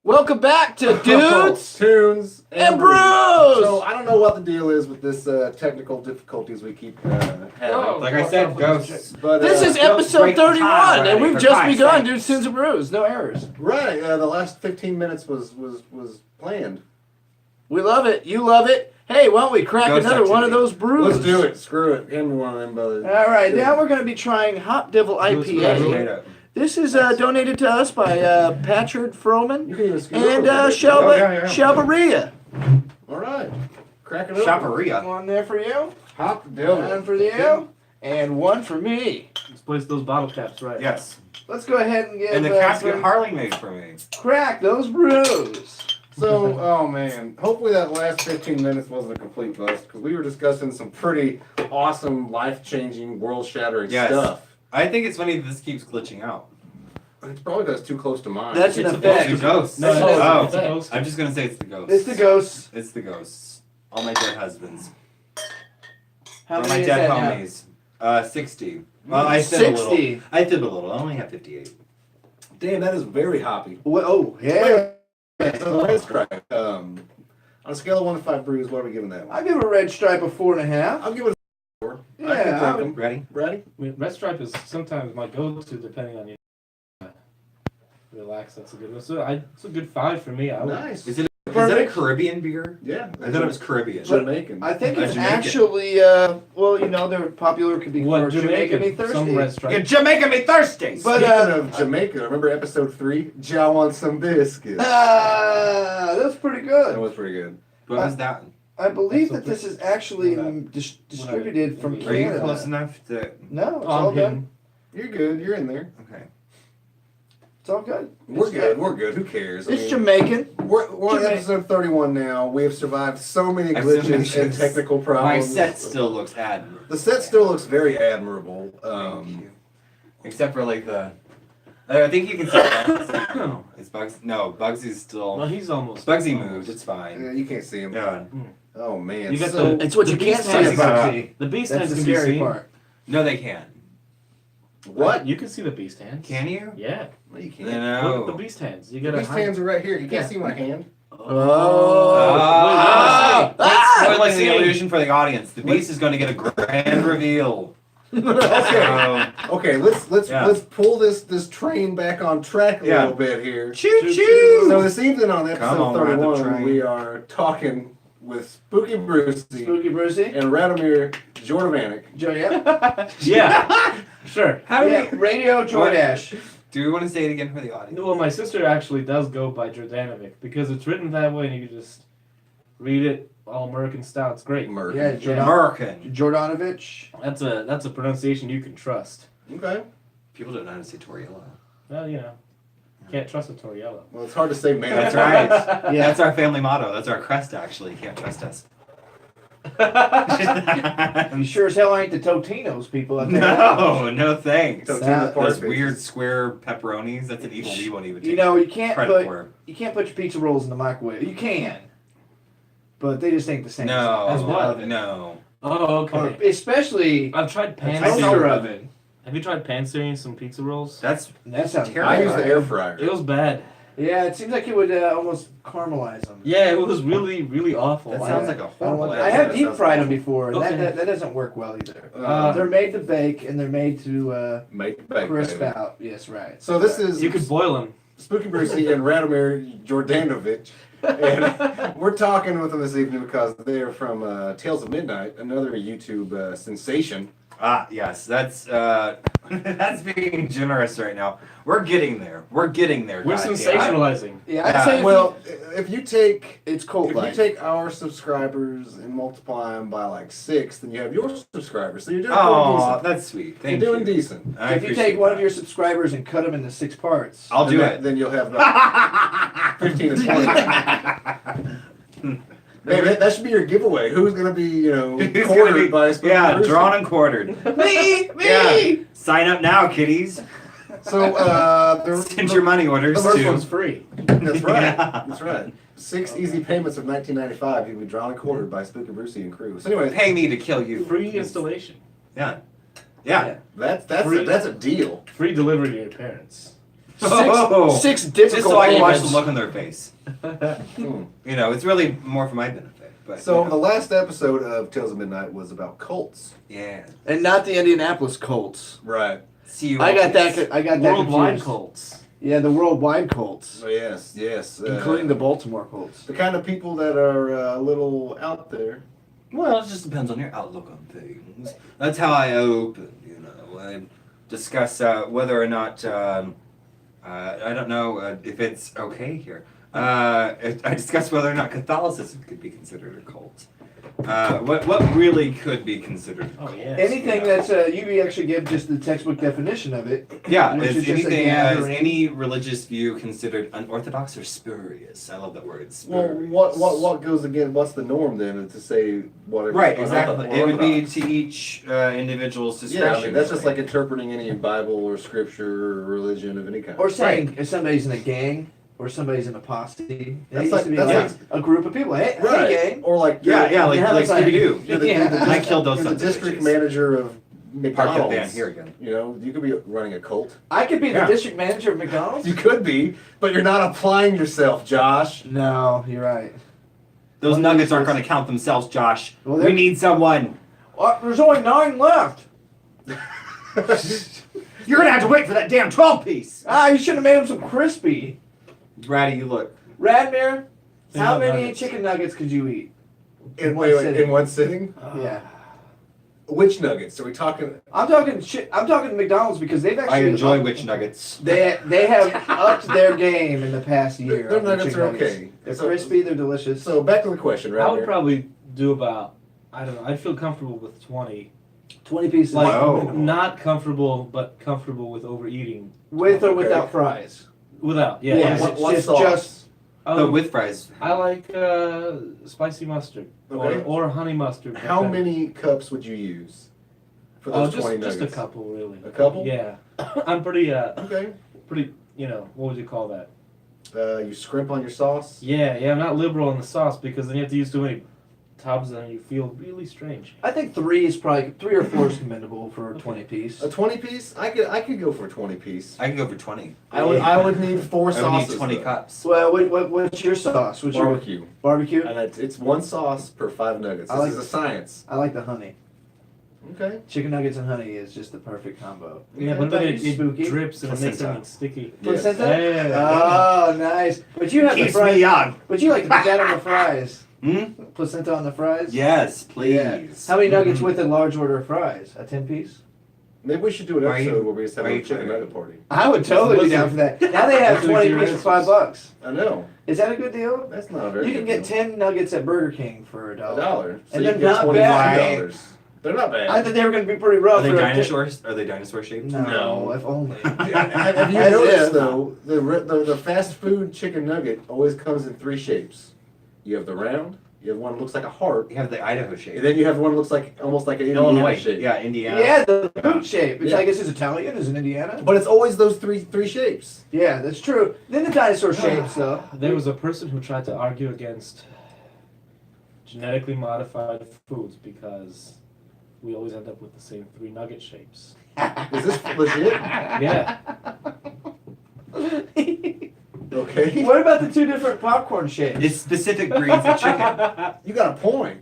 Welcome back to Dudes Tunes and Brews. So I don't know what the deal is with this technical difficulties we keep having. Like I said, ghosts. But This is episode break the 31, tie, and right, we've for just Christ's begun sake. Dudes, Tunes and Brews. No errors. right. The last 15 minutes was planned. We love it. You love it. Hey, why don't we crack Ghost another one of activity. those brews? Let's do it. Screw it. Give me one of them, brothers. All right, now we're going to be trying Hop Devil IPA. This is donated to us by Patrick Froman You can even scoot and over a bit. Shalbaria. All right. Crack it up. Shopperia. One there for you, Hop Devil. one for you, and one for me. Let's place those bottle caps right. Yes. Let's go ahead and get And the casket Harley made for me. crack those brews. So, oh man, hopefully that last 15 minutes wasn't a complete bust because we were discussing some pretty awesome, life-changing, world-shattering Yes. stuff. I think it's funny that this keeps glitching out. It's probably that's too close to mine. That's an It's effect. the ghosts. No, oh, it's a ghost. I'm just gonna say it's the ghosts. It's the ghosts. It's the ghosts. All my dead husbands. How Or many my is dead that now? homies. 60. Well, I did a little. 60. I did a little. I only have 58. Damn, that is very hoppy. Well, oh, yeah. So let's try it. On a scale of 1 to 5 brews, what are we giving that one? I give a red stripe a 4.5. I'll give it a 4. Yeah, I can I take would- them. Ready? Ready? I mean, red stripe is sometimes my go-to depending on you. Relax, that's a good one. So it's a good 5 for me. I would. Nice. Is that a Perfect. Caribbean beer? Yeah. I thought it was Caribbean. Jamaican. I think it's Jamaican. actually, well, you know, they're popular, could be What for Jamaican me Jamaican? Some thirsty. red stripe. You're Jamaican me thirsty! But, Speaking of Jamaica, remember episode 3? Ja wants some biscuits. that's pretty That good. was pretty good. What was that? I believe That's that this is actually distributed from Are Are you Canada. close enough to... No, it's all good. You're good. You're in there. Okay. It's all good. We're It's good. We're good. Who cares? I It's mean, Jamaican. We're on Jamaican. episode 31 now. We have survived so many I've glitches submitted and this. technical My problems. set still looks admirable. The set still looks very admirable. Thank you. Except for like the... I think you can see Bugsy. It's Bugsy. No, Bugsy's still... Well, he's almost. Bugsy moved. It's fine. you can't see him. Yeah. Oh man. You got so, the- It's what you The can't beast say has about got- me. The beast That's hands the can be scary seen. part. No, they can. what? You can see the beast hands. Can you? Yeah. No, you can't. No. Look at the beast hands. You The gotta beast hide. hands are right here. You can't Yeah. see my hand. Oh. That's What am I spoiling the saying? illusion for the audience. The beast is going to get a grand reveal. Okay. Okay. Let's Yeah. let's pull this train back on track a Yeah. little bit here. Choo So this evening on episode Come on, ride the 31, train. we are talking with Spooky Brucey Spooky Brucey. and Radomir Jordanovic. Yeah. Yeah. Sure. How do Yeah. we... Radio Jordash. Do we want to say it again for the audience? Well, my sister actually does go by Jordanovic because it's written that way, and you can just read it all American style. It's great. Yeah, American. Jordanovich. That's a pronunciation you can trust. Okay. People don't know how to say Toriello. Well, you know, can't trust a Toriello. Well, it's hard to say, man. That's right. Yeah. That's our family motto. That's our crest, actually. You can't trust us. You sure as hell ain't the Totinos people. I'll tell you that much. No thanks. Don't Nah, do the part Those faces. weird square pepperonis, that's an evil we won't even take You know, you can't credit for. put your pizza rolls in the microwave. You can, but they just ain't the same. No. As what? No. Oh, Or okay. especially I've tried pan toaster searing. oven. Have you tried pan searing some pizza rolls? That's... That sounds Terrible. I use the air It fryer. was bad. Yeah, it seems like it would almost caramelize them. Yeah, it was really, really awful. That Wow. sounds like a horrible I have that deep sounds fried them awful. before, and Okay. that doesn't work well either. Uh, They're made to bake, and they're made to Make it back, crisp baby. out. Yes, right. So this is You could boil them. Spooky Brucey and Radomir Jordanovic. And we're talking with them this evening because they're from Tales of Midnight, another YouTube sensation. Ah, yes. That's that's being generous right now. We're getting there. We're getting there. We're goddamn. sensationalizing. Yeah, I'd say Well, if you take it's cold if you like. take our subscribers and multiply them by like 6, then you have your subscribers. So you're doing Oh, decent. that's sweet. Thank You're doing you. decent. I If you appreciate take one of that. your subscribers and cut them into 6 parts, I'll do then it. Then you'll have about 15 to 20. Maybe that should be your giveaway. Who's gonna be, Who's quartered gonna be- by Spooky Yeah, Brucey? drawn and quartered. me. Yeah. Sign up now, kiddies. So Send your money orders The first to. one's free. That's right. Yeah. That's right. 6 easy payments of $19.95. You'll be drawn and quartered by Spooky Brucey and crew. So anyways, Pay me to kill you. Free installation. Yeah. Yeah. that's Free. a deal. Free delivery to your parents. Six difficult Just so I can watch the ones. look on their face. You know, it's really more for my benefit. But So you know. the last episode of Tales of Midnight was about cults. Yeah. And not the Indianapolis Colts. Right. See you. I got that. I got that Worldwide confused. Colts. Yeah, the worldwide Colts, Oh, yes. including the Baltimore Colts. the kind of people that are a little out there. Well, it just depends on your outlook on things. That's how I open, you know. I discuss whether or not, I don't know if it's okay here. I discuss whether or not Catholicism could be considered a cult. What really could be considered a Oh, cult? yeah. Anything that's you actually give just the textbook definition of it. Yeah, Which is is just a anything, is gathering. any religious view considered unorthodox or spurious? I love that word, Well, spurious. what goes again? What's the norm then to say whatever? Right, exactly. It would be orthodox? to each individual's discretion. Yeah, I mean, that's just like interpreting any Bible or scripture or religion of any kind. Or saying if somebody's in a gang or somebody's in a posse. It That's used like- to be that's like a group of people. Hey, Right. hey gang. Or like Yeah, like Yeah, it's like- Scooby-Doo. You're the, Yeah. I killed those you're the sons of district bitches. manager of Park that McDonald's. van here again. You know, you could be running a cult. I could be the Yeah. district manager of McDonald's. You could be, but you're not applying yourself, Josh. No, you're right. Those nuggets aren't going to count themselves, Josh. Well, we they're- need someone. There's only 9 left. You're going to have to wait for that damn 12-piece. You should have made them some crispy. Ratty, you look. Radmir, how Single many nuggets. chicken nuggets could you eat? In, one wait, sitting. in one sitting? Yeah. Which nuggets? Are we talking? I'm talking McDonald's because they've actually. I enjoy witch nuggets. They have upped their game in the past year. Their on the nuggets chicken are nuggets. okay. They're So- crispy. They're delicious. So back to the question, right? I would probably do about, I don't know, I'd feel comfortable with 20. 20 pieces. Like, Wow. not comfortable, but comfortable with overeating. With or Okay. without fries. Without, yeah. Yes, What- it's what just, sauce? just But with fries. I like spicy mustard. Okay. Or honey mustard. How Okay. many cups would you use for Oh, those 20 just nuggets? a couple, really. A couple? Yeah. I'm pretty, Okay. you know, what would you call that? You scrimp on your sauce. Yeah, I'm not liberal on the sauce because then you have to use too many tubs and you feel really strange. I think 3 or 4 is commendable for a 20 piece. A 20 piece? I could go for a 20 piece. I can go for 20. I would need 4 I would sauces. need 20 though. cups. Well, what's your sauce? What's your Barbecue. barbecue? And it's 1 sauce per 5 nuggets. I This like- is a science. I like the honey. Okay. Chicken nuggets and honey is just the perfect combo. Yeah, Okay. but then That'd be it spooky. drips and it makes Placenta. everything sticky. Yes. Placenta? Yeah. Oh, nice. But you have the Keeps fries. me young. But you like to put that on the fries. Hmm? Placenta on the fries? Yes, please. Yeah. How many nuggets with a large order of fries? A 10 piece? Maybe we should do an Are you- episode where we just have are a you chicken kidding? nugget party. I would totally be down for that. Now they have Those are 20 your pieces for $5. I know. Is that a good deal? That's not a very You can good get deal. 10 nuggets at Burger King for $1. $1. So And you they're can get not $25. They're not bad. I thought they were going to be pretty Are rough. they for a dinosaurs? Are they dinosaur shaped? No, No. if only. Have you As noticed if. though the fast food chicken nugget always comes in 3 shapes. You have the round. You have one that looks like a heart, You have the Idaho shape. and then you have one that looks like almost like an Indiana Illinois shape. Yeah, Indiana. Yeah, the boot shape. Which Yeah. I guess is Italian, is it Indiana? But it's always those three shapes. Yeah, that's true. Then the dinosaur shapes, though. There was a person who tried to argue against genetically modified foods because we always end up with the same 3 nugget shapes. Is this legit? Yeah. Okay. What about the 2 different popcorn shapes? It's specific breeds of chicken. You got a point.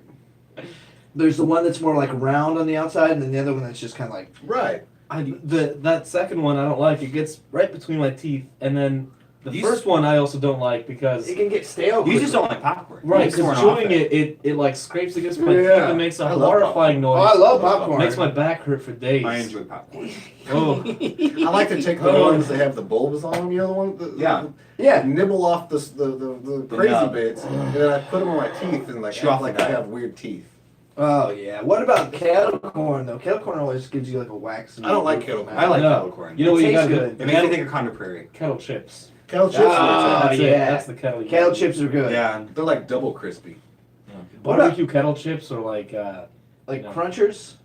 There's the one that's more like round on the outside, and then the other one that's just kind of like. Right. That second one I don't like. It gets right between my teeth, and then the You first one I also don't like because It can get stale. You quickly. just don't like popcorn. right, It's torn because off chewing it like scrapes against my teeth Yeah. and makes a I love horrifying Oh, noise. I love popcorn. Makes my back hurt for days. I enjoy popcorn. Oh, I like to take the Oh. ones that have the bulbs on them. You know the one. Yeah. Yeah. Nibble off the crazy nub. bits, and then I put them on my teeth and like Chew act off like the I nub. have weird teeth. Oh yeah. What about kettle corn though? Kettle corn always gives you like a wax. I don't like kettle corn. I like No. kettle corn. you know what you tastes gotta good. do? It makes me think of Condor Prairie. Kettle chips. Kettle chips. Ah, are That's yeah. it. That's the kettle. you Kettle gotta chips are good. Yeah. They're like double crispy. do. What about- Barbecue kettle chips or like Like No. crunchers.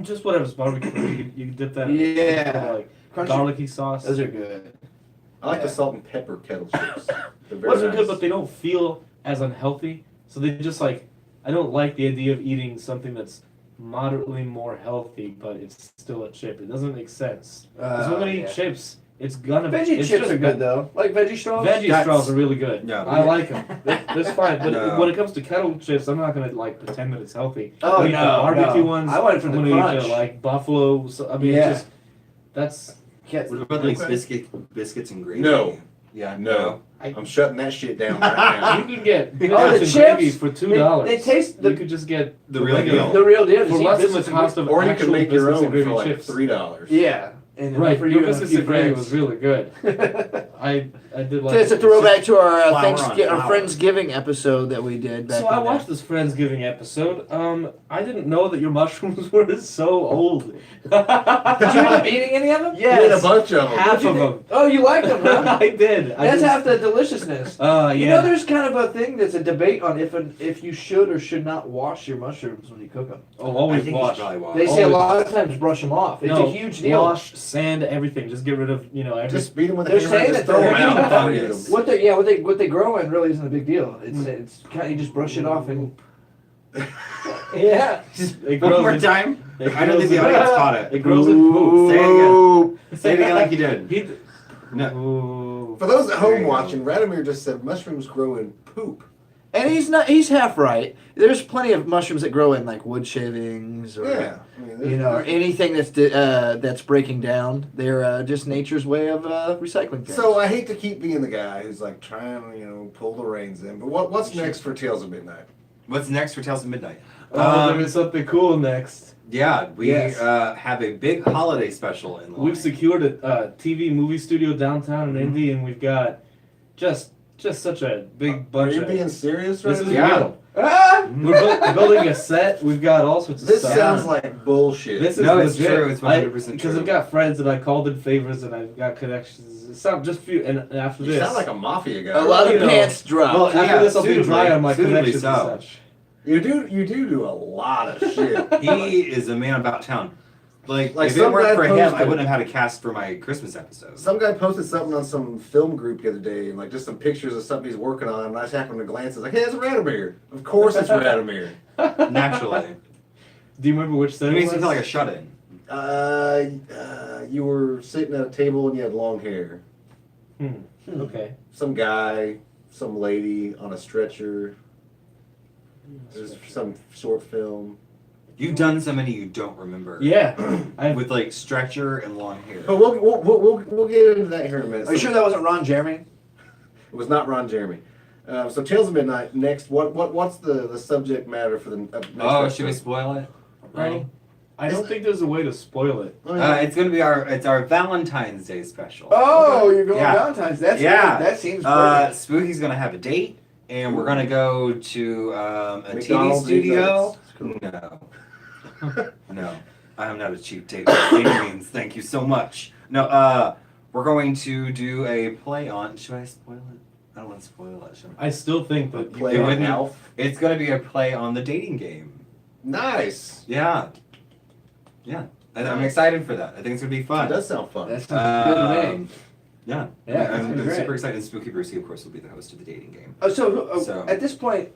just whatever's barbecue. You dip that. Yeah. Like Crunchers. garlicky sauce. Those are good. I like Yeah. the salt and pepper kettle chips. They're very Those are nice. good, but they don't feel as unhealthy. So they just like I don't like the idea of eating something that's moderately more healthy, but it's still a chip. It doesn't make sense. Because when I eat Yeah. chips, it's gonna. Veggie it's chips just are good though. Like veggie straws. Veggie straws are really good. Yeah. I like them. That's fine. But No. when it comes to kettle chips, I'm not gonna like pretend that it's healthy. Oh, I eat no, the barbecue no. ones. I want it from I'm the gonna crunch. eat the like buffalo. So, I mean, Yeah. it's just that's. Yes. What about like Okay. biscuits and gravy? No. Yeah, No. I'm shutting that shit down right You can get Oh, the biscuits and gravy chips, for $2. They taste You could just get The real regular- deal. the real deal. for Just eat less than the biscuits and cost of now. Or you can actual make your biscuits own and gravy for like chips. $3. Yeah. And Right, for your you and a biscuits few and gravy friends. was really good. I did like. It's a throwback to our Flour on Thanksgiving, our flour. Friendsgiving episode that we did back So in I the watched this Friendsgiving episode. I didn't know that your mushrooms were so old. Did you end up eating any of them? We had a Yes. bunch of them. Half of them. Oh, you like them, huh? I did. That's half the deliciousness. Yeah. You know, there's kind of a thing that's a debate on if you should or should not wash your mushrooms when you cook them. Oh, I always think you wash. should probably wash. They say a Always. lot of times brush them off. It's No, a huge deal. Wash, sand, everything. Just get rid of everything. Just beat them with a They're hammer saying and just that throw them they're- out. Yeah. Eat 'em. What they grow in really isn't a big deal. It's kind of, you just brush it off and yeah. It One grows more in- time. it I don't think the grows in- audience caught it. It grows in poop. Say it again. Say it again like you did. He, No. Ooh. For those at There home you go. watching, Radomir just said mushrooms grow in poop. And he's half right. There's plenty of mushrooms that grow in like wood shavings or Yeah. I mean, you know, or anything that's breaking down. They're just nature's way of recycling things. So I hate to keep being the guy who's like trying to, pull the reins in, but what's next for Tales of Midnight? What's next for Tales of Midnight? Oh, there is something cool next. Yeah, we Yes. have a big holiday special in line. We've secured a TV movie studio downtown in Indy, and we've got just such a big Are bunch you of. being serious right This is now? Yeah. real. ah! We're building a set. We've got all sorts of This stuff. sounds like bullshit. This is No, it's legit. true. It's 100% Because true. I've got friends and I called in favors and I've got connections. It's not just few. And after you this, sound like a mafia guy. A lot You of know. pants dropped. well, after Yeah, this, I'll be suitably- dry on my suitably connections and so. such. You do a lot of shit. He is a man about town. Like Like if it some weren't guy for him, I posted- wouldn't have had a cast for my Christmas episode. Some guy posted something on some film group the other day, and like just some pictures of something he's working on, and I just happened to glance. It's like, hey, it's Radomir. Of course, it's Radomir. Naturally. Do you remember which set It it makes was? me feel like a shut-in. You were sitting at a table and you had long hair. Okay. Some guy, some lady on a stretcher. There's some short film. You've done so many you don't remember. Yeah. With like stretcher and long hair. But we'll get into that here in a minute. Are you sure that wasn't Ron Jeremy? It was not Ron Jeremy. So Tales of Midnight. Next, what's the subject matter for the next Oh, episode? should we spoil it? Ready? I don't think there's a way to spoil it. Oh, yeah. It's gonna be our Valentine's Day special. Oh, you're going Yeah. Valentine's. That's Yeah. great. That seems perfect. Spooky's gonna have a date, and we're gonna go to a TV McDonald's studio. Eat No, no, I am not a cheap date by any means. Thank you so much. No, we're going to do a play on. Should I spoil it? I don't want to spoil it. Should I? I still think that Play it on wouldn't- Alf. It's gonna be a play on the dating game. Nice. Yeah, yeah. I'm excited for that. I think it's gonna be It fun. does sound fun. That sounds good to me. Yeah, Yeah, that I'm sounds great. super excited. And Spooky Brucey, of course, will be the host of the dating game. Oh, so, So- at this point,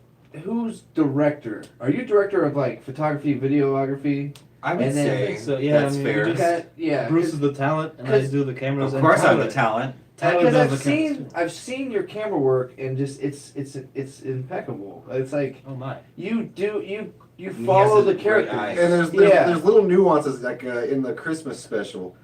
who's director? Are you director of like photography, videography? I would And then- say So, yeah, that's I mean, we fair. just- Kinda, yeah. Bruce is the talent, and I 'cause- do the cameras. Of and course, I'm Tyler- the talent. Tyler Because does I've the cameras. I've seen your camera work and just it's impeccable. It's like Oh my! you He follow has the a great character. eye. And there's Yeah. little nuances like in the Christmas special.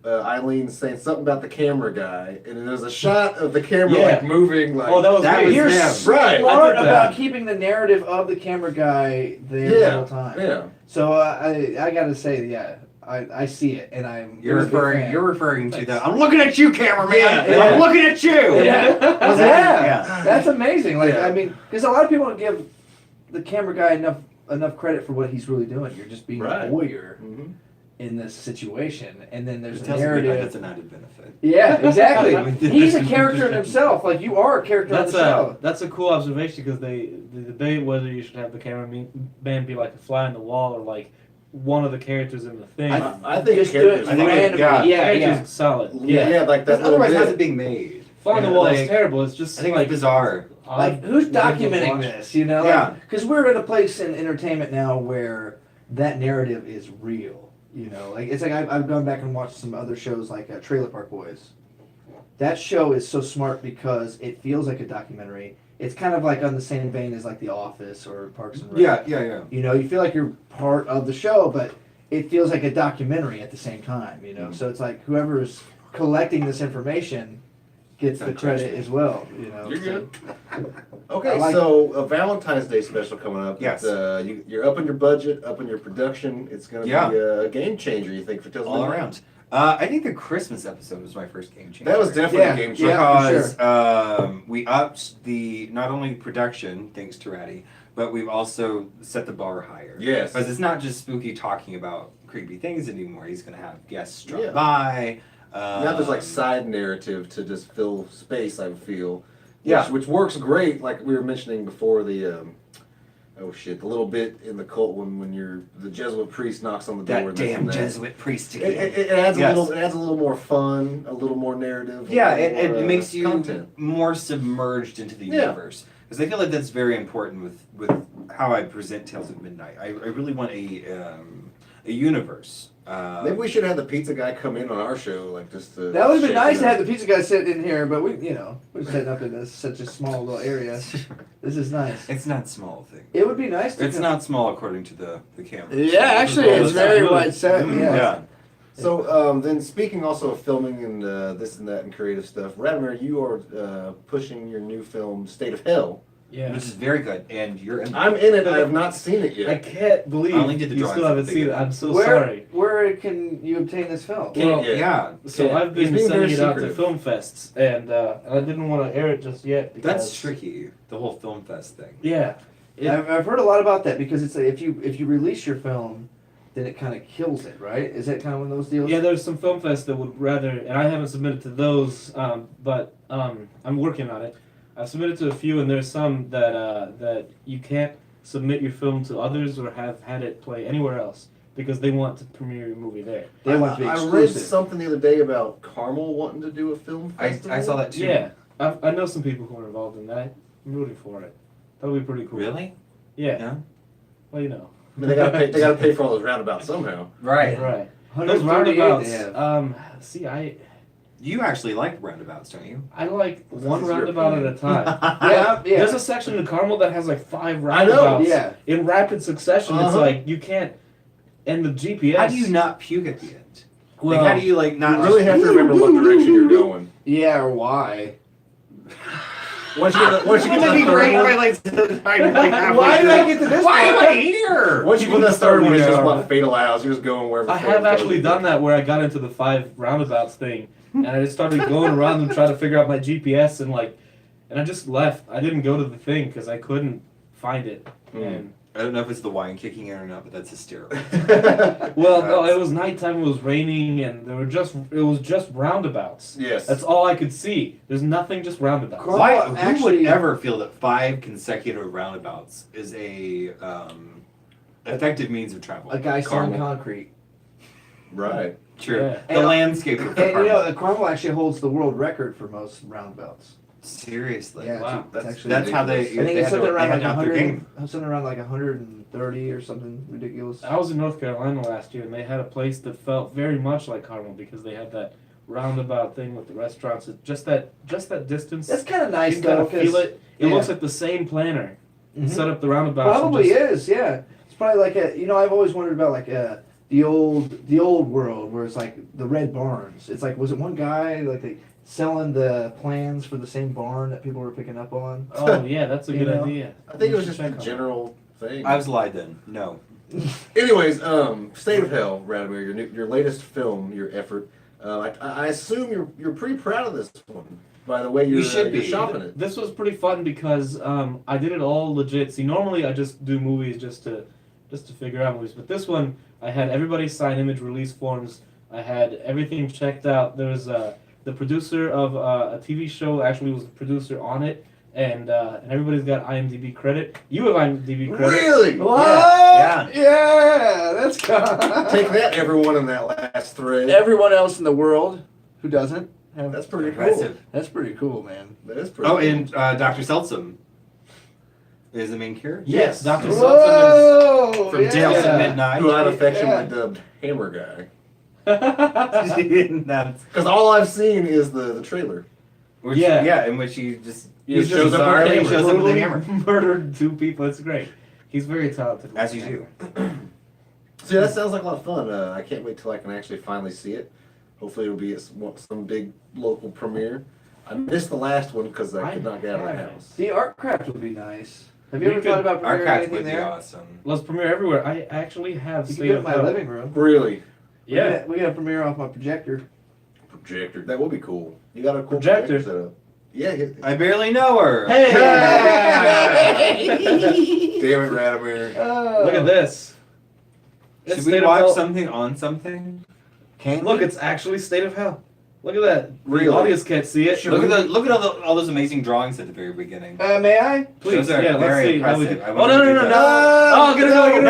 Eileen's saying something about the camera guy, and then there's a shot of the camera Yeah. like moving. Like Oh, that was That great. was You're him. smart Right. about keeping the narrative of the camera guy there the yeah, whole time. yeah. So I gotta say, yeah, I see it, and I'm You're a big referring. fan. You're referring to the. I'm looking at you, cameraman. Yeah, yeah. I'm looking at you. Yeah. Was Yeah. That's amazing. Like Yeah. I mean, because a lot of people don't give the camera guy enough credit for what he's really doing. You're just being Right. a voyeur Mm-hmm. in this situation, and then there's It a tells me that narrative. that's an added benefit. Yeah, exactly. I mean, He's a character in himself. Like you are a character on the show. That's a cool observation because they debate whether you should have the cameraman be like a fly on the wall or like one of the characters in the thing. I think just do characters- it I think it- randomly. yeah, Yeah, Characters yeah. are solid. Yeah, like Because that. otherwise, little how's bit. it being made? Fly on the Yeah, wall like, is terrible. It's just I think like it's bizarre. Like who's odd documenting watch. this? You know? Yeah. Because we're at a place in entertainment now where that narrative is real. You know, like it's like I've gone back and watched some other shows like Trailer Park Boys. that show is so smart because it feels like a documentary. It's kind of like on the same vein as like The Office or Parks and Rec. Yeah. You know, you feel like you're part of the show, but it feels like a documentary at the same time. You know, so it's like whoever's collecting this information gets the credit as well. You know, You're good. I Okay, like so a Valentine's Day special coming up. Yes. You're upping your budget, upping your production. It's going to Yeah. be a game changer, you think, for Tales of All Midnight? around. I think the Christmas episode was my first game changer. That was definitely Yeah. a game changer. Yeah. Because we upped the not only production thanks to Ratty, but we've also set the bar higher. Yes. Because it's not just Spooky talking about creepy things anymore. He's going to have guests drop Yeah. by. Now there's like side narrative to just fill space, I feel. Yeah. Which works great, like we were mentioning before the the little bit in the cult when the Jesuit priest knocks on the door. that damn Jesuit priest It, again. it adds Yes. it adds a little more fun, a little more narrative. Yeah, a little it more, makes you content. more submerged into the Yeah. universe. Because I feel like that's very important with how I present Tales of Midnight. I really want a universe. Maybe we should have the pizza guy come in on our show, like just to. that would have been shake nice it to up. have the pizza guy sit in here, but we're setting up in such a small little area. This is nice. It's not small thing. It would be nice to. It's not small according to the camera. Yeah, actually, it's very really- wide set. Yeah. Yeah. So then, speaking also of filming and this and that and creative stuff, Radomir, you are pushing your new film, State of Hell. Yeah. Which is very good, and you're in. I'm in it. I have not seen it I yet. can't believe I only did the you drawings still at haven't the seen it. beginning. I'm so Where sorry. where can you obtain this film? Can't Well, yet. Yeah, So Yeah. I've He's been being sending very it out to secretive. film fests, and I didn't want to air it just yet. Because, that's tricky. The whole film fest thing. Yeah. I've heard a lot about that because it's like if you release your film, then it kind of kills it, right? Is that kind of one of those deals? Yeah, there's some film fests that would rather, and I haven't submitted to those, but I'm working on it. I've submitted to a few, and there's some that you can't submit your film to others or have had it play anywhere else because they want to premiere your movie there. They want to be I read exclusive. something the other day about Carmel wanting to do a film I festival. saw that too. Yeah, I know some people who are involved in that. I'm rooting for it. That'll be pretty cool. Really? Yeah. Yeah. Well, you know. I mean, they gotta pay for all those roundabouts somehow. Right. Right. Those 138 roundabouts. they have. See, I You actually like roundabouts, don't you? like This one is your roundabout at a time. Yeah, yeah. There's a section in Carmel that has like 5 I know, roundabouts yeah. in rapid succession. It's Uh-huh. like you can't. And the GPS. How do you not puke at the end? Well, Like, how do you like You not? really have to remember what direction you're going. Yeah, or why? Once you get to the third one, Why did I get to this Why am I point? here? once you get to the third one, it's just Yeah. what Fate allows. You're just going wherever. I fate have goes. actually done that where I got into the 5 roundabouts thing, and I just started going around them trying to figure out my GPS and and I just left. I didn't go to the thing because I couldn't find it. And I don't know if it's the wine kicking in or not, but that's hysterical. well, no, it was nighttime. It was raining, and it was just roundabouts. Yes. That's all I could see. There's nothing, just roundabouts. Carl- Why? Well, Who actually- would ever feel that 5 consecutive roundabouts is a effective means of travel? A guy selling Carmel. concrete. Right. True. Yeah. The And- landscape of And you know, Carmel. the Carmel actually holds the world record for most roundabouts. Seriously. Yeah, Wow. it's actually That's how they. I think they it's had something to- around they like had to up their 100, game. something around like 130 or something ridiculous. I was in North Carolina last year, and they had a place that felt very much like Carmel because they had that roundabout thing with the restaurants. Just that distance. That's kind of you nice can kind though, of feel it. It yeah. looks like the same planner Mhm. set up the roundabouts. and Probably just- is, yeah. It's probably like I've always wondered about like the old world where it's like the red barns. It's like, was it one guy like selling the plans for the same barn that people were picking up on? Oh yeah, that's a You good know? idea. I think it was We should just a check on it. general thing. I was lied then. No. Anyways, State of Hell, Radomir, your latest film, your effort. I assume you're pretty proud of this one by the way you're should be. shopping it. This was pretty fun because I did it all legit. See, normally I just do movies just to figure out movies, but this one I had everybody sign image release forms. I had everything checked out. There was the producer of a TV show actually was the producer on it, and everybody's got IMDb credit. You have IMDb credit. Really? What? Yeah. Yeah, that's Take that, everyone in that last thread. Everyone else in the world who doesn't have That's pretty cool. Impressive. That's pretty cool, man. That is pretty Oh, cool. and Dr. Seltsam is the main character. Yes, Dr. Seltzam Whoa! From Tales yeah. of Midnight. who I affectionately Yeah. dubbed Hammer Guy. That's Because all I've seen is the trailer. Which, Yeah. in which he just He just shows up bizarrely with a hammer. shows up with a brutally hammer. murdered 2 people. It's great. He's very talented. As you do. See, that sounds like a lot of fun. I can't wait till I can actually finally see it. Hopefully, it'll be at some big local premiere. I missed the last one because I could not get out of the house. The art craft would be nice. Have you We ever could- thought about Our premiering cats anything would be there? awesome. Let's premiere everywhere. I actually have You can State do it in of my Hell. living room. Really? Yeah. We got a premiere off my projector. Projector. That would be cool. You got a cool Projector. projector set up. Yeah. I barely know her. Hey! Damn it, Radomir. Look at this. It's Should we State of watch Hell. something on something? Can Look, it's actually State of Hell. Look at that. Really? The audience can't see it. Look at all those amazing drawings at the very beginning. May I? Please, Those are yeah, let's very see how we impressive. can. I Oh, want no, to no, do no, that. no. Oh, get away. You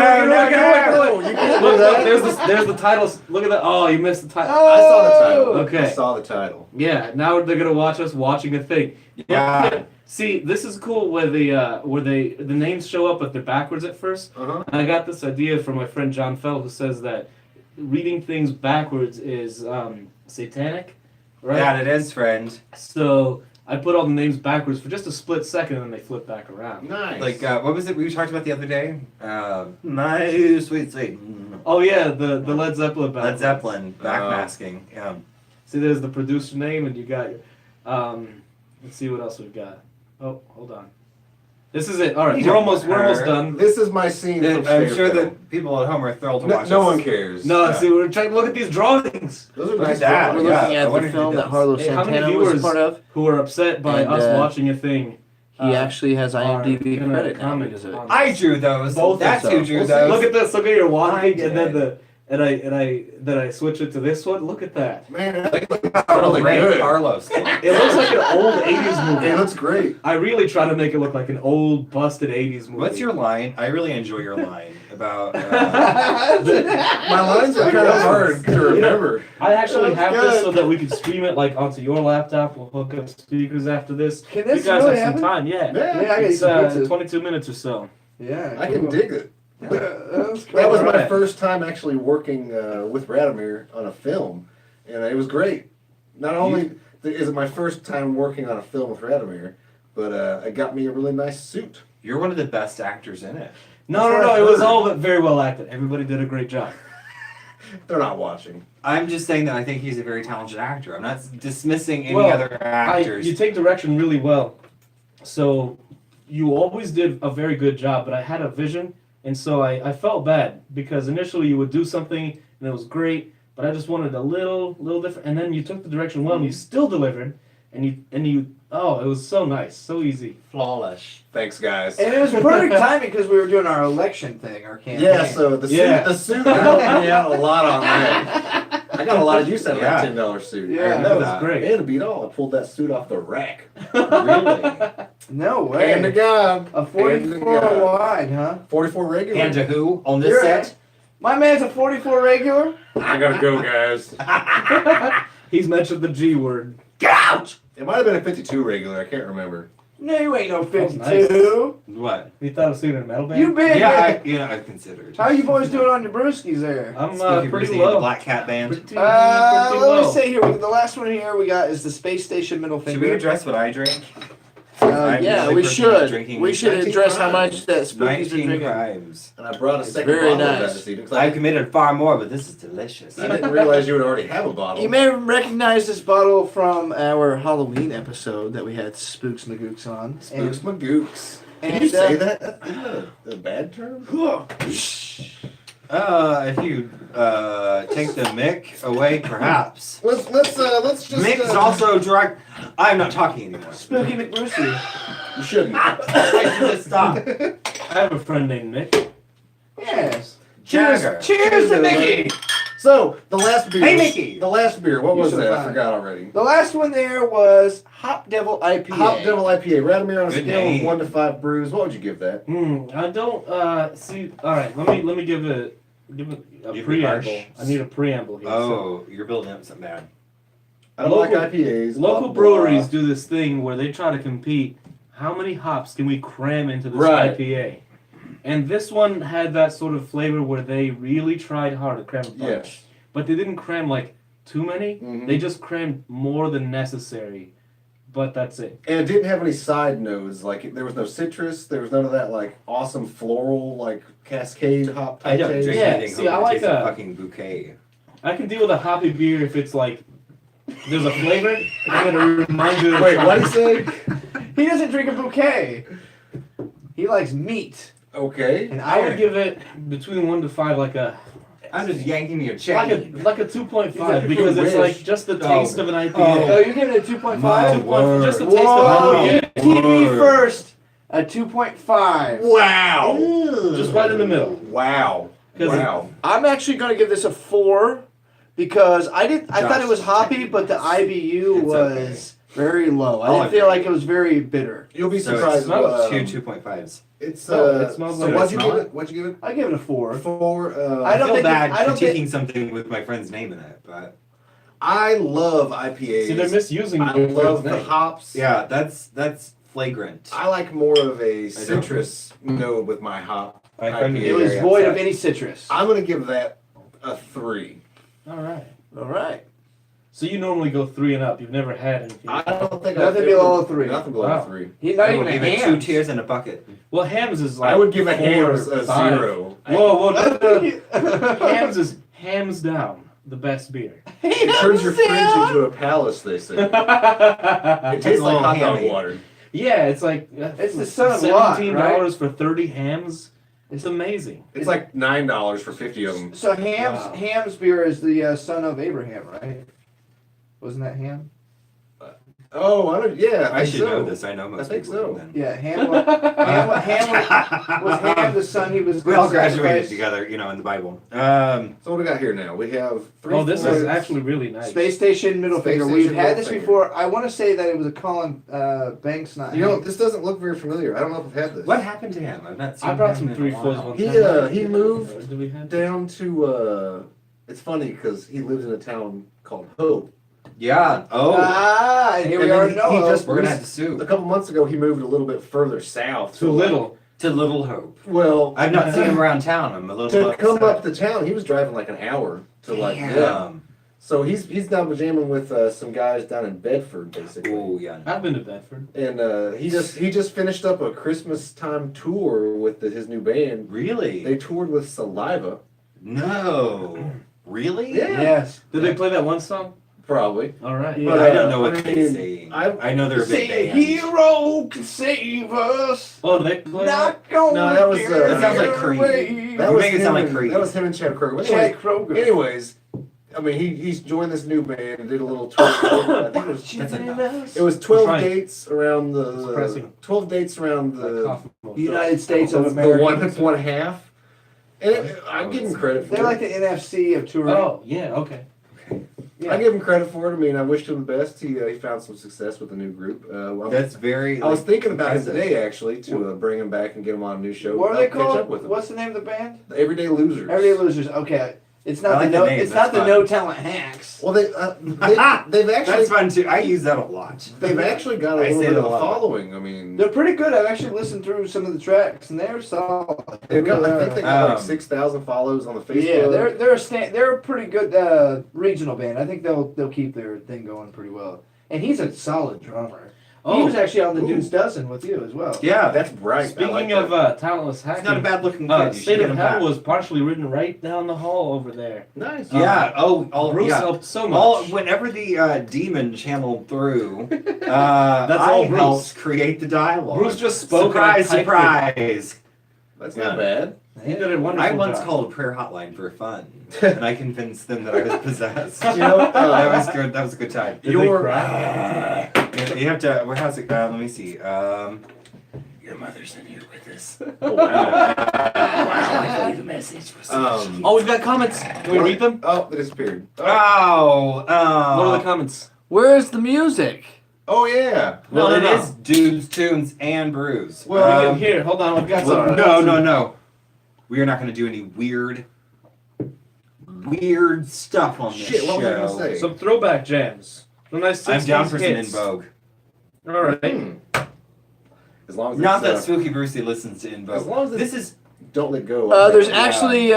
can't do Look, that. there's the titles. Look at that. Oh, you missed the title. I saw the title. Okay. I saw the title. Yeah, now they're gonna watch us watching a thing. Yeah. See, this is cool where the names show up, but they're backwards at first. Uh-huh. And I got this idea from my friend John Fell, who says that reading things backwards is satanic, right? That it is, friend. So I put all the names backwards for just a split second, and then they flip back around. Nice. Like, what was it we talked about the other day? Nice, sweet. Oh yeah, the Led Zeppelin Led backwards. Zeppelin, backmasking. Yeah. See, there's the producer name, and you got your. Let's see what else we've got. Oh, hold on. This is it. All right, we're almost done. This is my scene. From I'm State sure of Hell. that people at home are thrilled to No, watch no us. one cares. No, Yeah. see, we're trying to look at these drawings. Those are Look at nice. that. drawings. We're Yeah, looking I at wonder the who film did that this. Harlow Hey, how many Santana was a viewers part of. who are upset by And, us watching a thing? He actually has IMDb gonna credit now comment because of it. on I drew those. Both That's of who them. drew We'll those. Look at this. Look at your watching, I and then did. then I switch it to this one. Look at that. Man, that looks Oh, really Ray good. Carlos. It looks like an old '80s movie. It looks great. I really try to make it look like an old, busted '80s movie. What's your line? I really enjoy your line about. My lines are kind of hard to remember. I actually That's have this good. so that we can stream it like onto your laptop. We'll hook up speakers after this. Can You this guys really have some happen? time? Yeah. Yeah, Yeah, I gotta eat It's some pizza. 22 minutes or so. Yeah. I can cool. dig it. That's cool. That was my Alright. first time actually working with Radomir on a film, and it was great. Not only is it my first time working on a film with Radomir, but it got me a really nice suit. You're one of the best actors in it. No, That's no, what no. I It was heard. all very well acted. Everybody did a great job. They're not watching. I'm just saying that I think he's a very talented actor. I'm not dismissing any Well, other actors. You take direction really well. So you always did a very good job, but I had a vision, and so I felt bad because initially you would do something and it was great, but I just wanted a little different. And then you took the direction well, and you still delivered, and you oh, it was so nice, so easy. Flawless. Thanks, guys. And it was perfect timing because we were doing our election thing, our campaign. Yeah, so the Yeah. suit helped me out a lot on that. I got a lot of use out of that $10 suit. Yeah, I That know was that. great. And to beat all, I pulled that suit off the rack. Really? No way. And to God. A 44 wide, huh? 44 regular. And to who on this You're set? My man's a 44 regular. I gotta go, guys. He's mentioned the G word. Ouch! It might have been a 52 regular. I can't remember. No, you ain't no That's 52. What? You thought of seeing a metal band? You big. Yeah, I've considered. How you boys doing on your brewskis there? I'm Spooky pretty Brucey, low. the Black Cat Band. Pretty Let me low. say here. The last one here we got is the space station middle Should we finger. address what I drink? Yeah, usually we personally should. drinking We should 19 address how crimes. much that Spooky's been 19 drinking. crimes. And I brought a It's second very bottle of that nice. this evening. 'cause I committed far more, but this is delicious. I didn't realize you would already have a bottle. You may recognize this bottle from our Halloween episode that we had Spooks Magooks on. Spooks my gooks. Can and, you say that? Isn't that a bad term? If you take the mick away, perhaps. Let's just. Mick is also direct. I'm not talking anymore. Spooky McBrucey. You shouldn't. I should just stop. I have a friend named Nick. Yes. Jagger. Cheers to Mickey. So the last beer. Hey, Mickey! The last beer. What You was should that? I find. forgot already. The last one there was Hop Devil IPA. Hop Devil IPA. Radomir on a Good scale name. of 1 to 5 brews. What would you give that? I don't see. All right, let me give it a Give me preamble. harsh. I need a preamble here. So Oh, you're building up something bad. I don't Local- like IPAs. local blah, blah. breweries do this thing where they try to compete. How many hops can we cram into this Right. IPA? And this one had that sort of flavor where they really tried hard to cram a bunch. Yes. But they didn't cram like too many. Mhm. They just crammed more than necessary. but that's it. And it didn't have any side notes. Like there was no citrus. There was none of that like awesome floral like cascade hop type I don't taste. drink Yeah, anything. see, I home like that tastes a- fucking bouquet. I can deal with a hoppy beer if it's like there's a flavor. It's gonna remind you. Of Wait, what did he say? He doesn't drink a bouquet. He likes meat. Okay. And I would iron. give it between 1 to 5, like a I'm just yanking your like chain. a 2.5 because it's like just the taste of an IPA. Oh, you're giving it a 2.5? 2.5, just the taste Whoa, of you an IPA. TV Word. first. A 2.5. Wow. Just right in the middle. Wow. 'Cause Wow. I'm actually going to give this a 4 because I thought it was hoppy, but the IBU It's was very low. I I'll didn't feel agree. like it was very bitter. You'll be So surprised. smells Two 2.5s. It's Oh, it smells so like what'd you it's give not. it? What'd you give it? I give it a 4. For I I don't feel think bad I don't think- critiquing something with my friend's name in it, but I love IPAs. See, they're misusing I your love friend's the name. hops. yeah, that's flagrant. I like more of a citrus note with my hop. My friend IPA. It was very void of upset. any citrus. I'm gonna give that a 3. All right. All right. So you normally go 3 and up. You've never had anything. I don't think Nothing I've below ever- 3. Nothing below Wow. 3. He's not I even will a give it ham. 2 tears in a bucket. Well, Hams is like I would give a 4 Hams or a 5. 0. Whoa, I no. think Hams is hands down the best beer. It turns your fridge into a palace, they say. It tastes like hot dog Hammy. water. Yeah, it's like It's the son of Lot, $17 for 30 hams. It's amazing. It's like $9 for 50 of them. So Ham's Wow. Ham's beer is the son of Abraham, right? Wasn't that Ham? Oh, yeah, I think should so. know this. I know most I think people so. then. Yeah, Ham was Ham the son he was. We all gonna graduated sacrifice? together, you know, in the Bible. So what do we got here now? We have 3 Oh, this is flavors. actually really nice. Space Station Middle Space Finger. Station We've had Middle this Finger. before. I want to say that it was a Colin Banks night. You know, this doesn't look very familiar. I don't know if I've had this. What happened to him? I've not seen I brought him some in a 3 while. fours one He, time. he moved Do we have down to, it's funny because he lives in a town called Hope. Yeah. Oh, and here And we then are. he No, just- we're gonna have to A sue. couple months ago, he moved a little bit further south. Too little. To Little Hope. Well, I've not seen him around town. I'm a little to come upset. up to town, he was driving like an hour to like, Damn. yeah. So he's down jamming with some guys down in Bedford, basically. Oh yeah. I've been to Bedford. And he just finished up a Christmas time tour with his new band. Really? They toured with Saliva, No. Really? Yeah. Yes. Did they play that one song? probably. All right. Yeah. But, I don't know what I they're mean, saying. I- I know they're a Say big a band. hero can save us. Oh, did they play that? Not gonna No, that was, get that sounds like away. Creed. That You was make it him sound like and- Creed. That was him and Chad Kroger. But Chad Kroger. anyways, I mean, he's joined this new band and did a little tour. I think That's enough. it was 12 Right. dates around It's the pressing. 12 dates around Like the coffee milk. United States the of America. one half. And I give him credit for They're it. like the NFC of touring. Oh, yeah, okay. I give him credit for it. I mean, I wished him the best. He found some success with the new group. That's very. I was like, thinking about it impressive. today, actually, to bring him back and get him on a new show. What are I'll they catch up called? with him. What's the name of the band? The Everyday Losers. Everyday Losers. Okay, it's I not like the the no. name, It's that's not the fun. no talent hacks. Well, they've actually That's fun too. I use that a lot. they've actually got a I little say bit that of a a lot. following. I mean, They're pretty good. I've actually listened through some of the tracks, and they're solid. they've got, I think they got like Um, 6,000 follows on the Facebook. Yeah, they're a pretty good regional band. I think they'll keep their thing going pretty well. And he's a solid drummer. He Oh, was actually on the Ooh. Dude's Dozen with you as well. Yeah, That's right. I speaking like of that. talentless hacking, it's not a bad looking kid. You should State get of him Hell back. was partially written right down the hall over there. Nice. Yeah. Oh, Bruce yeah. helped so much. All whenever the demon channeled through, That's I all Bruce. helped create the dialogue. Bruce just spoke. and I Surprise, typed it. surprise! That's Yeah. not bad. He did a wonderful I once job. called a prayer hotline for fun, and I convinced them that I was possessed. You know, that was good. That was a good time. Did they Your- cry? You have to. Where how's it? Let me see. Your mother's in here with us. Oh, wow. Wow. Leave a message. Oh, we've got comments. Can we read them? Oh, they disappeared. Oh. What are the comments? Where's the music? Oh, yeah. Well, No, it no, is dudes, tunes, and brews. Well, Here, hold on. I've got some. No. We are not going to do any weird stuff on this Shit, what was I show. going to say? Some throwback jams. Some nice 60s I'm down for some in hits. vogue. All right. As long as Not it's, that Spooky Brucey listens to in as vogue. long as it's, This is don't let go. There's Yeah. actually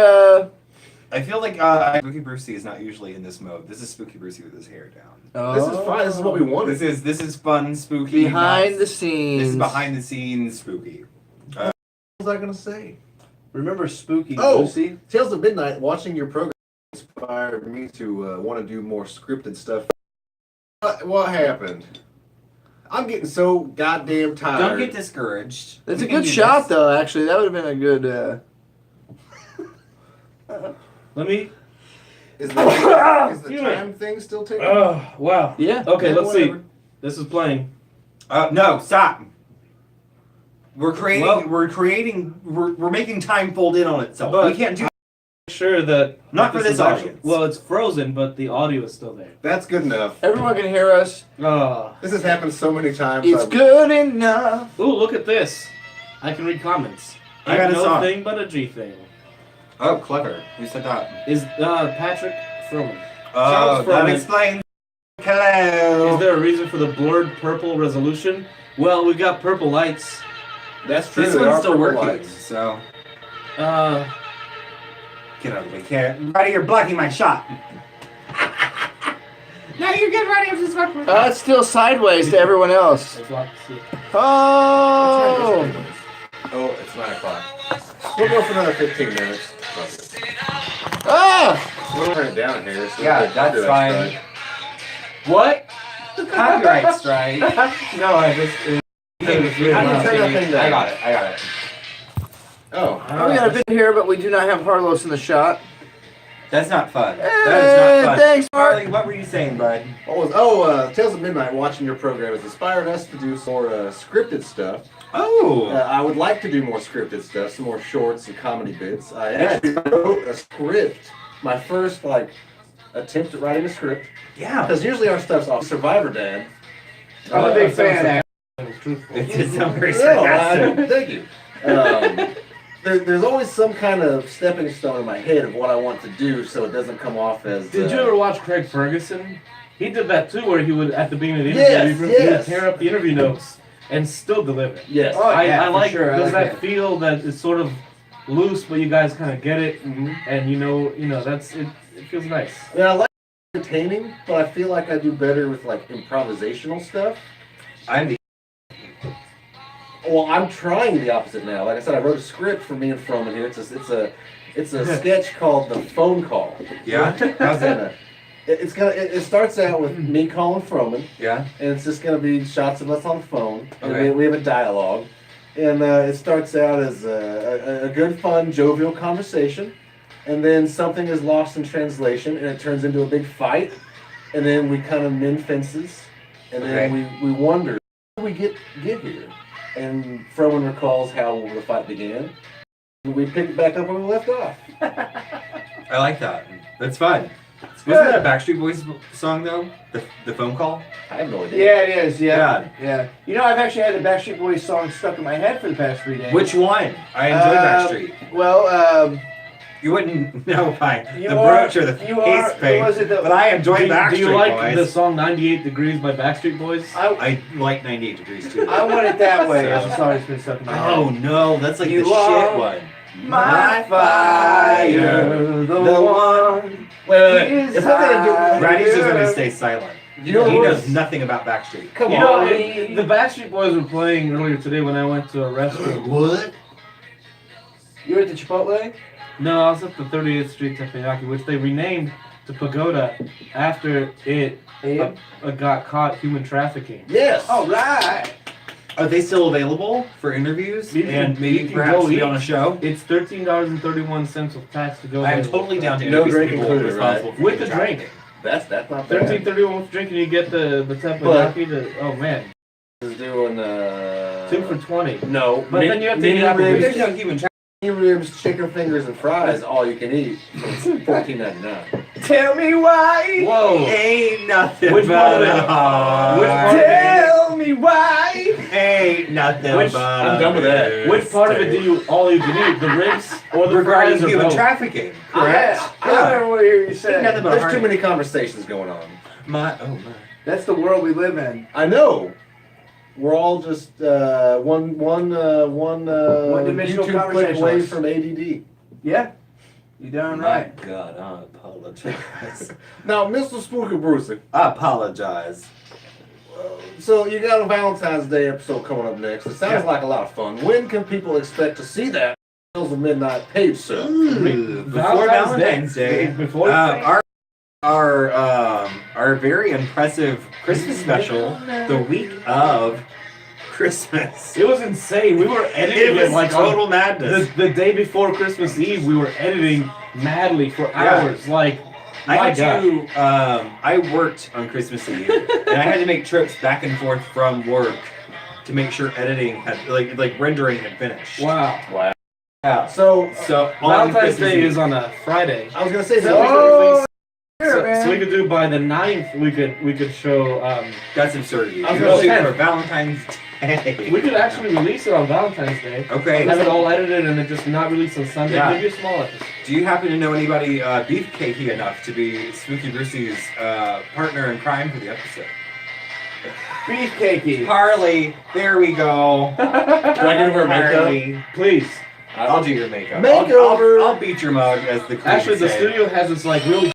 I feel like Spooky Brucey is not usually in this mode. This is Spooky Brucey with his hair down. Oh. This is fine. This is what we wanted. This is fun, spooky. Behind not- the scenes. This is behind the scenes spooky. What was I gonna say? Remember Spooky Oh. Lucy? Tales of Midnight. Watching your program inspired me to want to do more scripted stuff. What happened? I'm getting so goddamn tired. Don't get discouraged. It's We a can good do shot, this. though. Actually, that would have been a good. Let me. Is the You time thing still taking? Oh, wow. Yeah. Okay, let's see. Whatever. This is playing. No, stop. We're creating. Well- We're making time fold in on itself. But- we can't do. Sure that. Not for this is actually- audience. Well, it's frozen, but the audio is still there. That's good enough. Everyone can hear us. Oh. This has happened so many times. It's good enough. Ooh, look at this. I can read comments. I got Ain't a no song. thing but a G thing. Oh, clever. Who said that? Is Patrick Froman. Oh, from that it. explains. Hello. Is there a reason for the blurred purple resolution? Well, we got purple lights. That's true. This they one's are still purple working. lights. So Uh, get out of the way, Karen. Roddy, you're blocking my shot. No, you're good, Roddy. I'm just fucking. It's still sideways to everyone else. let's watch this. Oh! Oh, it's 9 o'clock. We'll go for another 15 minutes. Fuck it. Ah! We'll turn it down here. So Yeah, we can that's do that fine. strike. What? Copyright strike. No, I just. How do you turn that thing down? I got it. I got it. Oh. We got a bit here, but we do not have Harlos in the shot. That's not fun. Hey, That is not fun. thanks, Mark. Harley, what were you saying, bud? Tales of Midnight, watching your program, has inspired us to do some more scripted stuff. Oh. I would like to do more scripted stuff, some more shorts and comedy bits. I actually wrote a script, my first attempt at writing a script, Yeah. because usually our stuff's off Survivor Dad. I'm a big fan. Truthful. It did sound very No, sarcastic. thank you. There's always some kind of stepping stone in my head of what I want to do, so it doesn't come off as. Did you ever watch Craig Ferguson? He did that too, where he would, at the beginning of the Yes, interview, he yes. would tear up the interview notes and still deliver. Yes. Oh, yeah, I for like, sure, I does like that that. feel that it's sort of loose, but you guys kind of get it, Mhm. and you know, that's, it feels nice. I mean, I like entertaining, but I feel like I do better with improvisational stuff. I'm the. Well, I'm trying the opposite now. Like I said, I wrote a script for me and Froman here. It's a sketch called The Phone Call. Yeah. How's it? And, it starts out with me calling Froman, Yeah. and it's just gonna be shots of us on the phone, and Okay. we have a dialogue, and it starts out as a good, fun, jovial conversation, and then something is lost in translation, and it turns into a big fight, and then we kind of mend fences, and then we wonder how did we get here, and Froman recalls how the fight began, and we pick it back up where we left off. I like that. That's fun. Wasn't that a Backstreet Boys song though? The phone call. I have no idea. Yeah, it is. Yeah. You know, I've actually had the Backstreet Boys song stuck in my head for the past 3 days. Which one? I enjoy Backstreet. Well, You wouldn't know by you the are. brooch or the You are. face paint, Was it the? but I enjoy Backstreet Do you like Boys. the song 98 Degrees by Backstreet Boys? I like 98 Degrees too. I want it that way. As a song that's been stuck in my head. Oh no, that's like You the are shit one. My fire, the one. Wait. It's nothing to do with Roddy's just gonna stay silent. You know He what? knows nothing about Backstreet. Come You on. know, the Backstreet Boys were playing earlier today when I went to a restaurant. What? You were at the Chipotle? No, I was at the 38th Street Teppanyaki, which they renamed to Pagoda after it got caught human trafficking. Yes. All right. Are they still available for interviews You can- and you maybe can perhaps go be eat. on a show? It's $13.31 with tax to go. I am there. totally down to No interview drink people included, responsible right? for With human the drink. trafficking. That's not bad. $13.31 with drink, and you get the teppanyaki. Oh man, Is doing 2 for $20. No, But then you have to mini eat after ribs, There's no human trafficking. mini ribs, chicken fingers, and fries. All you can eat. $14.99. Tell me why. Whoa. Ain't nothing Which but part of a it? heart. Which part of it? Tell me why. Ain't nothing Which- but I'm done with that. Which part of it do you all you can eat? The ribs or the regarding fries or human both? trafficking? Correct. I never want to hear you say. Ain't nothing but a There's heart. too many conversations going on. My That's the world we live in. I know. We're all just one One-dimensional YouTube click away conversationalists. from ADD. Yeah. You darn My right. God, I apologize. Now, Mr. Spooky Brucey. I apologize. So you got a Valentine's Day episode coming up next. It sounds like a lot of fun. When can people expect to see that? Hills of Midnight page sub. Ooh, before Valentine's Day, Before our very impressive Christmas special, the week of Christmas. it was insane. We were editing It was like total madness. the day before Christmas Eve. We were editing madly for Yeah. hours. Like, I my had gosh. to. I worked on Christmas Eve, and I had to make trips back and forth from work to make sure editing had like rendering had finished. Wow. Wow. Yeah. So, So on Valentine's Christmas Day Eve, is on a Friday. I was gonna say that. Whoa! So we could do by the 9th. We could show. that's absurdity. I was You gonna shoot say- for Valentine's Day. We could actually release it on Valentine's Day. Okay. Have it all edited and then just not released on Sunday. Yeah. Maybe a small episode. Do you happen to know anybody beefcakey enough to be Spooky Brucey's partner in crime for the episode? Beefcakey. Harley, there we go. Do I get her makeup? Harley. Please. I'll do your makeup. Makeover. I'll beat your mug, as the crew Actually, would the say. studio has this like really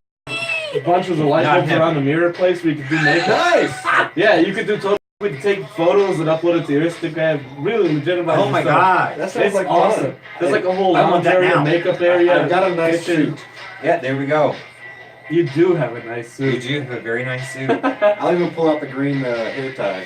bunches of light Not bulbs him. around the mirror place where you could do makeup. Nice. Yeah, you could do total. We could take photos and upload it to your Instagram. Really legitimate. Oh my god. That sounds It's like awesome. fun. There's like a whole I want lounge that area, now. makeup area. I've got a nice kitchen. suit. Yeah, there we go. You do have a nice You suit. do have a very nice suit. I'll even pull out the green hair tie.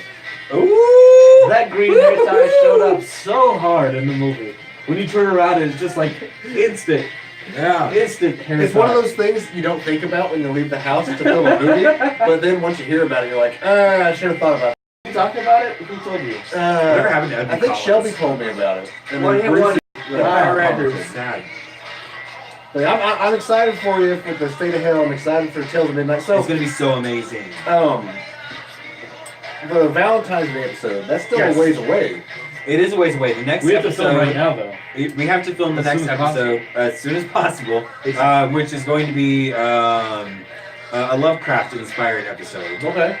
Ooh! That green hair tie showed up so hard in the movie. When you turn around, it's just like instant Yeah. hair It's tie. one of those things you don't think about when you leave the house to film a movie, but then once you hear about it, you're like, I should have thought about You talking about it? Who told you? it. Whatever happened to Edwin I think Collins? Shelby told me about it. And One then hit Brucey- wonder. Yeah, Power Power Rangers. Rangers. Sad. But I'm excited for you with the State of Hell. I'm excited for Tales of Midnight. So, It's gonna be so amazing. the Valentine's Day episode, that's still Yes. a ways away. It is a ways away. The next We have to episode. film right now, though. We have to film the As next soon as episode as soon as possible, which is going to be a Lovecraft-inspired episode, Okay.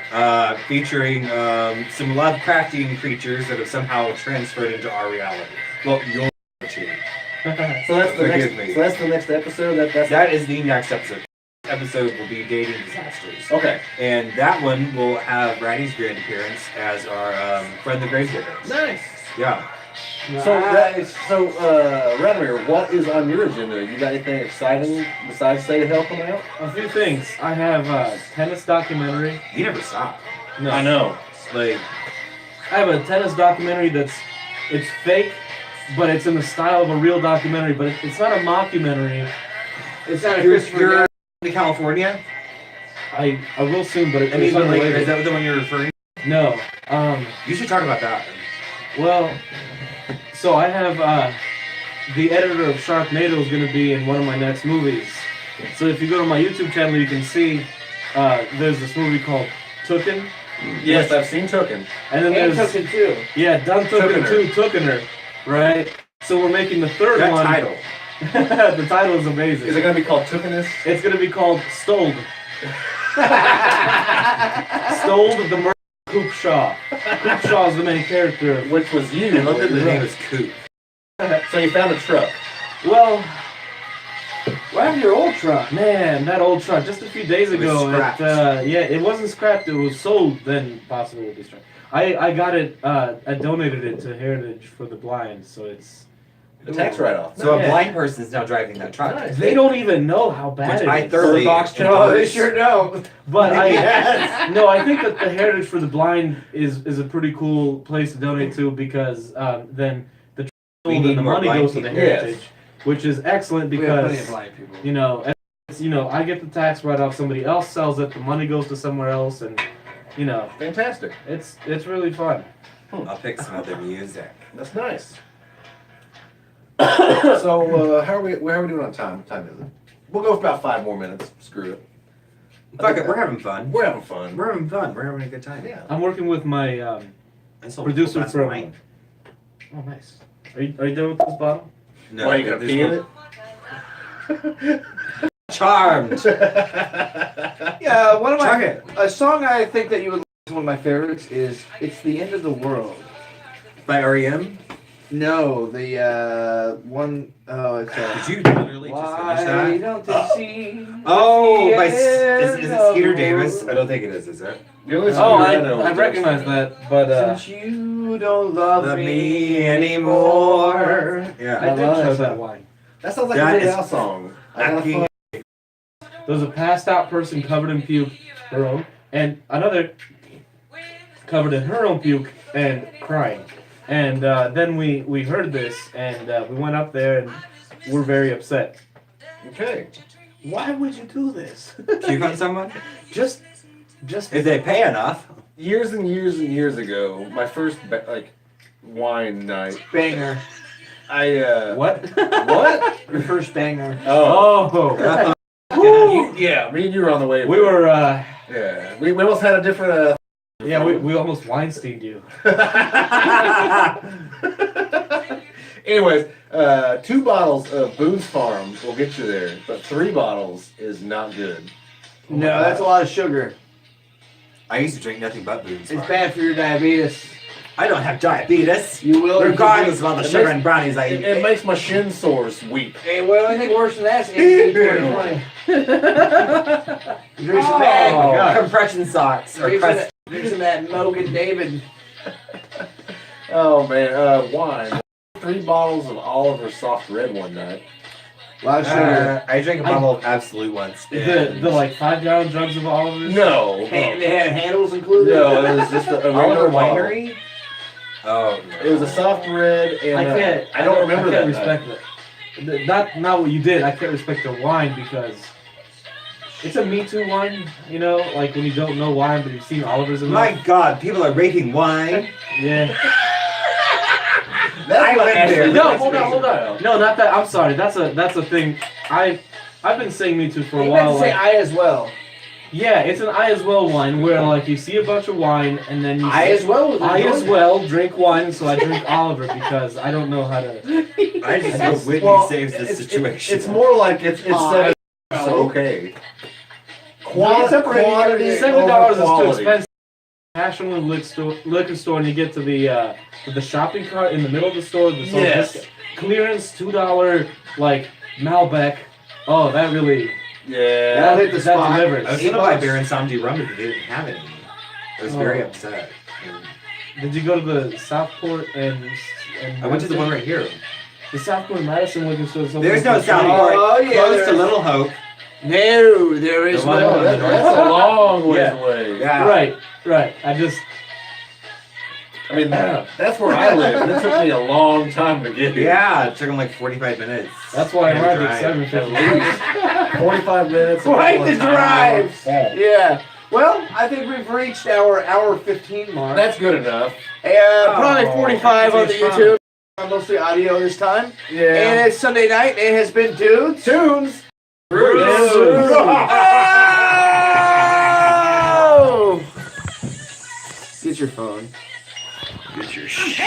featuring some Lovecraftian creatures that have somehow transferred into our reality. Well, your reality. So that's the Forgive next. me. So that's the next episode. That's That is the next episode. Episode will be dating disasters, okay. and that one will have Raddy's grand appearance as our friend the Gravediggers. Nice. Yeah. So, Nice. Radomir, what is on your agenda? You got anything exciting besides State of Hell coming out? A few things. I have a tennis documentary. You never stop. No, I know. Like, I have a tennis documentary it's fake, but it's in the style of a real documentary. But it's not a mockumentary. It's not a you're Christopher in California? I will soon, but I mean, it's but like, unrelated. is that the one you're referring to? No. You should talk about that. Well, so I have the editor of Sharknado is going to be in one of my next movies. So if you go to my YouTube channel, you can see there's this movie called Tooken. Yes, I've seen Token. And then and there's Token too. yeah, Done Tooken Tookener. 2 Tookener, right? So we're making the third That one. title. The title is amazing. Is it going to be called Tookenist? It's going to be called Stoled. Stoled the Murder of Coop Shaw. Coop Shaw is the main character. Which was you. I love that the name is Coop. So you found a truck. Well, What happened to your old truck? man, that old truck just a few days It was ago. scrapped. Yeah, it wasn't scrapped. It was sold. Then possibly it would be scrapped. I got it. I donated it to Heritage for the Blind. So it's. The tax write-off. So a Yeah. blind person is now driving that truck. Nice. They don't even know how bad Which it I is. thoroughly Box check. Oh, they endorse. sure don't. But Yes. no, I think that the Heritage for the Blind is a pretty cool place to donate to because then the We and need the more money blind goes to the people. Heritage, which is excellent We have plenty of because blind people. you know, it's, I get the tax write off. Somebody else sells it. The money goes to somewhere else, and Fantastic. it's really fun. I'll pick some other music. That's nice. So how are we doing on time? What time is it? We'll go for about 5 more minutes. Screw it. Fuck it, we're having fun. We're having fun. We're having fun. We're having a good time. Yeah. I'm working with my I sold Producer a glass of from- wine. oh nice. Are you done with this bottle? No, Why you gonna there's pee in no- it? Charmed. Yeah, one of Chuck my it. a song I think that you would like is one of my favorites is "It's the End of the World." By REM. No, the one oh it's Did you literally just finish Why that? don't they see? Oh, the by is end it of Skeeter the Davis? world? I don't think it is it? The only Oh, song I know is recognize Dexter. that, but Since you don't love Love me me anymore. anymore. Yeah. I did love show that that song. wine. That sounds like That a Weird is Al song. I gotta fucking- find. There was a passed out person covered in puke, her own, and another covered in her own puke and crying. And then we heard this, and we went up there, and we're very upset. Okay. Why would you do this? Puke on someone? Just If they pay enough. Years and years and years ago, my first wine night, banger. I What? what? Your first banger. Oh, Yeah, me and you were on the way. we were. Yeah, we almost had a different. Yeah, we almost Weinsteined you. Anyways, 2 bottles of Boone's Farm will get you there, but 3 bottles is not good. No, that's a lot of sugar. I used to drink nothing but booze. It's bad for your diabetes. I don't have diabetes. You will. Regardless of all the It sugar makes- and brownies I It, eat. it makes my shin sores weak. Hey, well, anything worse than that's in 2020. Drink some Oh, that. compression socks. Or Drink some press- that- drink some that Mogan David. Oh man, wine. 3 bottles of Oliver soft red one night. A lot of sugar. I drank a bottle of Absolute once. The like 5-gallon jugs of Oliver's. No, They had handles included. no, it was just a Oliver regular bottle. Winery? Oh, no. It was a soft red, and I can't. I don't remember I can't that. respect that. Not what you did. I can't respect the wine because it's a Me Too wine. You know, like when you don't know wine, but you've seen Oliver's in My God, people are raping wine. Yeah. I went there. No, hold on. No, not that. I'm sorry. That's a thing. I've been saying Me Too for a You meant while. to say Like, I as well. yeah, it's an I as well wine where like you see a bunch of wine and then you I say, as well. Was I as enjoying well drink wine, so I drink Oliver because I don't know how to. I just hope Whitney Well, saves this it's- situation. It's more like it's I- okay. Separating Quantity everything. $7 is too quality. expensive. National liquor store, and you get to the shopping cart in the middle of the store. The Yes. clearance $2 like Malbec. Oh, that really Yeah. That'll hit the that spot. delivers. I was gonna buy Baron Samdi rum, but they didn't have any. I was very upset. Did you go to the Southport and I went to the one right here. the Southport Madison liquor store? There's no Southport. Oh, yeah, Close to there's- Little Hope. No, there is The one- no. Oh, that's a long ways Yeah. away. Yeah. Right. I just I mean, that's where I live, and it took me a long time to get here. Yeah, it took them like 45 minutes. that's why I And arrived drive. at 7:50. 45 minutes. Quite the drive. Yeah. Yeah. Well, I think we've reached our hour 15 mark. That's good enough. Probably 45 on the it's fun. YouTube. Mostly audio this time. Yeah. And it's Sunday night. It has been Dudes. Tunes. Bruce. Oh! Get your phone. Get your shit.